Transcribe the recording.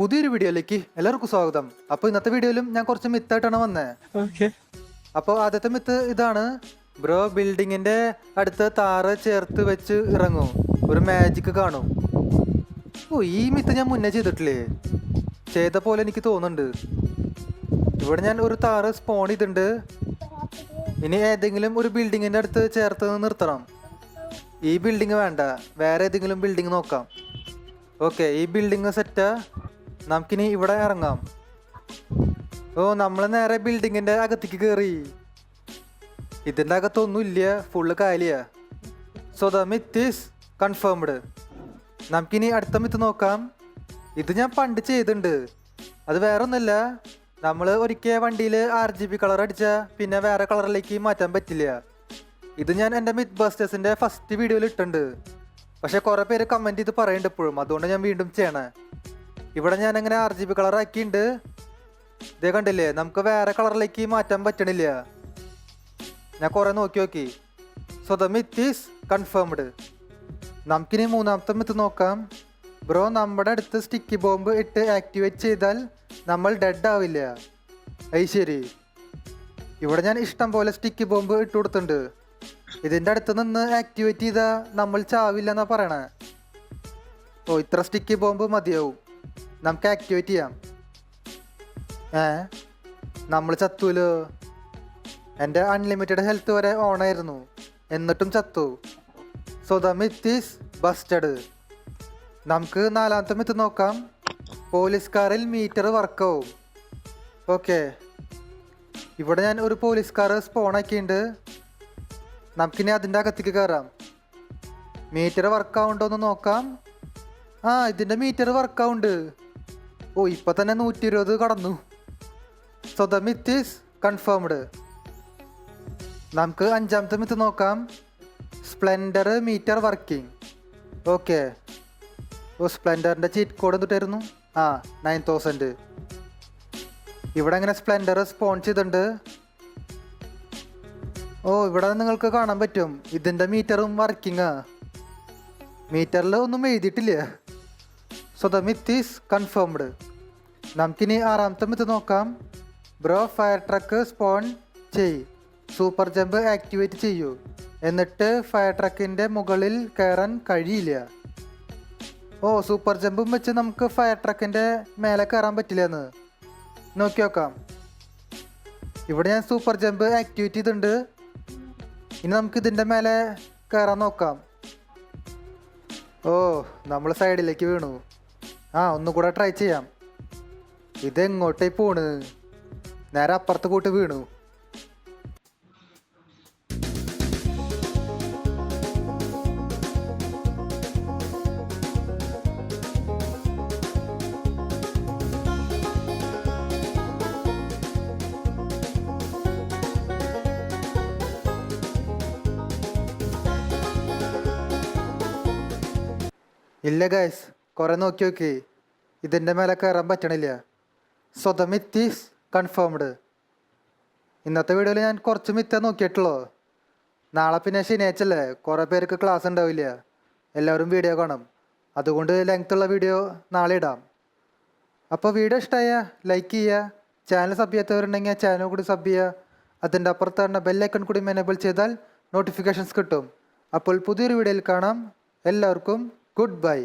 പുതിയൊരു വീഡിയോയിലേക്ക് എല്ലാവർക്കും സ്വാഗതം. അപ്പോൾ ഇന്നത്തെ വീഡിയോയിലും ഞാൻ കുറച്ച് മിത്തായിട്ടാണ് വന്നത്. അപ്പോൾ ആദ്യത്തെ മിത്ത് ഇതാണ്. ബ്രോ ബിൽഡിങ്ങിന്റെ അടുത്ത് താറ് ചേർത്ത് വെച്ച് ഇറങ്ങും, ഒരു മാജിക് കാണും. ഓ, ഈ മിത്ത് ഞാൻ മുന്നേ ചെയ്തിട്ടില്ലേ? ചെയ്ത പോലെ എനിക്ക് തോന്നുന്നുണ്ട്. ഇവിടെ ഞാൻ ഒരു താറ് സ്പോൺ ചെയ്തിട്ടുണ്ട്. ഇനി ഏതെങ്കിലും ഒരു ബിൽഡിങ്ങിന്റെ അടുത്ത് ചേർത്ത് നിർത്തണം. ഈ ബിൽഡിങ് വേണ്ട, വേറെ ഏതെങ്കിലും ബിൽഡിങ് നോക്കാം. ഓക്കെ, ഈ ബിൽഡിങ് സെറ്റാ. നമുക്കിനി ഇവിടെ ഇറങ്ങാം. ഓ, നമ്മൾ നേരെ ബിൽഡിങ്ങിന്റെ അകത്തേക്ക് കയറി. ഇതിന്റെ അകത്തൊന്നും ഇല്ല, ഫുള്ള് കാലിയാ. So the myth is confirmed. നമുക്കിനി അടുത്ത മിത്ത് നോക്കാം. ഇത് ഞാൻ പണ്ട് ചെയ്തിട്ടുണ്ട്. അത് വേറെ ഒന്നല്ല, നമ്മൾ ഒരിക്കൽ വണ്ടിയിൽ RGB കളർ അടിച്ചാൽ പിന്നെ വേറെ കളറിലേക്ക് മാറ്റാൻ പറ്റില്ല. ഇത് ഞാൻ എൻ്റെ മിത്ത് ബസ്റ്റേഴ്സിൻ്റെ ഫസ്റ്റ് വീഡിയോയിൽ ഇട്ടുണ്ട്. പക്ഷെ കുറേ പേര് കമൻറ്റ് ചെയ്ത് പറയുന്നുണ്ട് ഇപ്പോഴും, അതുകൊണ്ട് ഞാൻ വീണ്ടും ചെയ്യണേ. ഇവിടെ ഞാൻ അങ്ങനെ RGB കളർ ആക്കിയിട്ടുണ്ട്. ഇതേ കണ്ടില്ലേ, നമുക്ക് വേറെ കളറിലേക്ക് മാറ്റാൻ പറ്റണില്ല. ഞാൻ കുറേ നോക്കി. So the myth is confirmed. നമുക്കിനി മൂന്നാമത്തെ മിത്ത് നോക്കാം. ബ്രോ, നമ്മുടെ അടുത്ത് സ്റ്റിക്കി ബോംബ് ഇട്ട് ആക്ടിവേറ്റ് ചെയ്താൽ നമ്മൾ ഡെഡ് ആവില്ല. അത് ശരി. ഇവിടെ ഞാൻ ഇഷ്ടം പോലെ സ്റ്റിക്കി ബോംബ് ഇട്ട് കൊടുത്തിട്ടുണ്ട്. ഇതിൻ്റെ അടുത്ത് നിന്ന് ആക്ടിവേറ്റ് ചെയ്താൽ നമ്മൾ ചാവില്ല എന്നാ പറയണേ. ഓ, ഇത്ര സ്റ്റിക്കി ബോംബ് മതിയാവും, നമുക്ക് ആക്ടിവേറ്റ് ചെയ്യാം. നമ്മൾ ചത്തൂലോ. എൻ്റെ അൺലിമിറ്റഡ് ഹെൽത്ത് വരെ ഓണായിരുന്നു, എന്നിട്ടും ചത്തു. So the myth is busted. നമുക്ക് നാലാമത്തെ മിത്ത് നോക്കാം. പോലീസ് കാറിൽ മീറ്റർ വർക്കാവും. ഓക്കെ, ഇവിടെ ഞാൻ ഒരു പോലീസ് കാർ സ്പോൺ ആക്കിയിട്ടുണ്ട്. നമുക്കിനി അതിൻ്റെ അകത്തേക്ക് കയറാം. മീറ്റർ വർക്കാവുണ്ടോ എന്ന് നോക്കാം. ഇതിൻ്റെ മീറ്റർ വർക്കാവുണ്ട്. ഓ, ഇപ്പം തന്നെ 120 കടന്നു. So the myth is confirmed. നമുക്ക് അഞ്ചാമത്തെ മിത്ത് നോക്കാം. Splendor meter working. ഓക്കെ. ഓ, സ്പ്ലെൻഡറിൻ്റെ ചീറ്റ് കോഡ് എന്തിട്ടായിരുന്നു? 9000. ഇവിടെ അങ്ങനെ സ്പ്ലെൻഡർ സ്പോൺ ചെയ്തിട്ടുണ്ട്. ഓ, ഇവിടെ നിങ്ങൾക്ക് കാണാൻ പറ്റും ഇതിൻ്റെ മീറ്ററും വർക്കിംഗാ. മീറ്ററിൽ ഒന്നും എഴുതിയിട്ടില്ല. So the myth is confirmed. നമുക്കിനി ആറാമത്തെ മിത്ത് നോക്കാം. ബ്രോ, ഫയർ ട്രക്ക് സ്പോൺ ചെയ്, സൂപ്പർ ജമ്പ് ആക്ടിവേറ്റ് ചെയ്യൂ, എന്നിട്ട് ഫയർ ട്രക്കിൻ്റെ മുകളിൽ കയറാൻ കഴിയില്ല. ഓ, സൂപ്പർ ജമ്പും വെച്ച് നമുക്ക് ഫയർ ട്രക്കിൻ്റെ മേലെ കയറാൻ പറ്റില്ലെന്ന് നോക്കി നോക്കാം. ഇവിടെ ഞാൻ സൂപ്പർ ജമ്പ് ആക്ടിവേറ്റ് ചെയ്തിട്ടുണ്ട്. ഇനി നമുക്ക് ഇതിൻ്റെ മേലെ കയറാൻ നോക്കാം. ഓ, നമ്മൾ സൈഡിലേക്ക് വീണു. ഒന്നുകൂടെ ട്രൈ ചെയ്യാം. ഇതെങ്ങോട്ടേ പോണ്? നേരെ അപ്പുറത്ത് കൂട്ട് വീണു. ഇല്ല ഗൈസ്, കുറേ നോക്കി ഇതിൻ്റെ മേലെ കയറാൻ പറ്റണില്ല. So the myth is confirmed. ഇന്നത്തെ വീഡിയോയിൽ ഞാൻ കുറച്ച് മിത്ത നോക്കിയിട്ടുള്ളൂ. നാളെ പിന്നെ ശനിയാഴ്ചല്ലേ, കുറേ പേർക്ക് ക്ലാസ് ഉണ്ടാവില്ല, എല്ലാവരും വീഡിയോ കാണും. അതുകൊണ്ട് ലെങ്ത്തുള്ള വീഡിയോ നാളെ ഇടാം. അപ്പോൾ വീഡിയോ ഇഷ്ടമായ ലൈക്ക് ചെയ്യുക. ചാനൽ സബ് ചെയ്യാത്തവരുണ്ടെങ്കിൽ ചാനൽ കൂടി സബ് ചെയ്യുക. അതിൻ്റെ അപ്പുറത്താണ് ബെല്ലൈക്കൺ കൂടി എനേബിൾ ചെയ്താൽ നോട്ടിഫിക്കേഷൻസ് കിട്ടും. അപ്പോൾ പുതിയൊരു വീഡിയോയിൽ കാണാം. എല്ലാവർക്കും ഗുഡ് ബൈ.